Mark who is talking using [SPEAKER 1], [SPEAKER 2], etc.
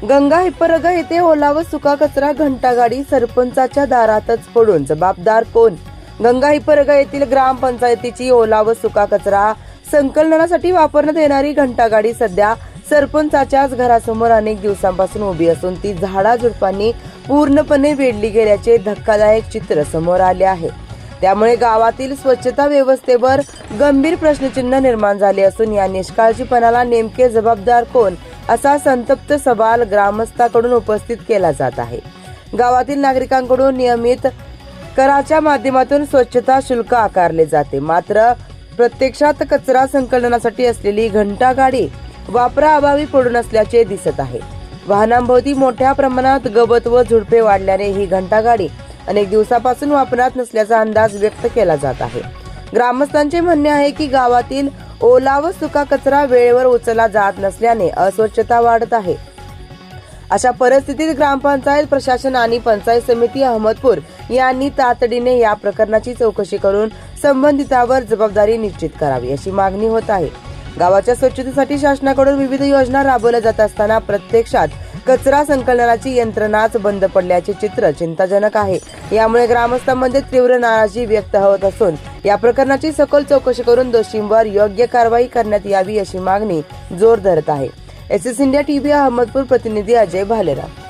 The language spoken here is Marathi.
[SPEAKER 1] गंगा हिप्परगा येथे ओला व सुका कचरा घंटागाडी सरपंचाच्या दारातच पडून जबाबदार कोण? गंगा हिप्परगा येथील ग्रामपंचायतीची ओला व सुका कचरा संकलनासाठी वापरण्यात येणारी घंटागाडी सध्या सरपंचाच्याच घरासमोर अनेक दिवसांपासून उभी असून ती झाडाझुडपांनी पूर्णपणे वेढली गेल्याचे धक्कादायक चित्र समोर आले आहे। त्यामुळे गावातील स्वच्छता व्यवस्थेवर गंभीर प्रश्नचिन्ह निर्माण झाले असून या निष्काळजीपणाला नेमके जबाबदार कोण असा संतप्त सवाल ग्रामस्थांकडून उपस्थित केला जात आहे। गावातील नागरिकांकडून नियमित कराच्या माध्यमातून स्वच्छता शुल्क आकारले जाते, मात्र प्रत्यक्षात कचरा संकलनासाठी असलेली घंटागाडी वापराअभावी पडून असल्याचे दिसत आहे। वाहनांभोवती मोठ्या प्रमाणात गवत व झुडपे वाढल्याने ही घंटागाडी अनेक दिवसापासून वापरात नसल्याचा अंदाज व्यक्त केला जात आहे। ग्रामस्थांचे म्हणणे आहे की गावातील ओला व सुका कचरा वेळेवर उचलला जात नसल्याने अस्वच्छता वाढत आहे। अशा परिस्थितीत ग्रामपंचायत प्रशासन आणि पंचायत समिती अहमदपूर यांनी तातडीने या प्रकरणाची चौकशी करून संबंधितांवर जबाबदारी निश्चित करावी अशी मागणी होत आहे। गावाच्या स्वच्छतेसाठी शासनाकडून विविध योजना राबवल्या जात असताना प्रत्यक्षात कचरा संकलनाची यंत्रणाच बंद पडल्याचे चित्र चिंताजनक आहे। यामुळे ग्रामस्थांमध्ये तीव्र नाराजी व्यक्त होत असून या प्रकरणाची सखोल चौकशी करून दोषींवर योग्य कारवाई करण्यात यावी अशी मागणी जोर धरत आहे। एसएस इंडिया टीव्ही अहमदपूर प्रतिनिधी अजय भालेराव।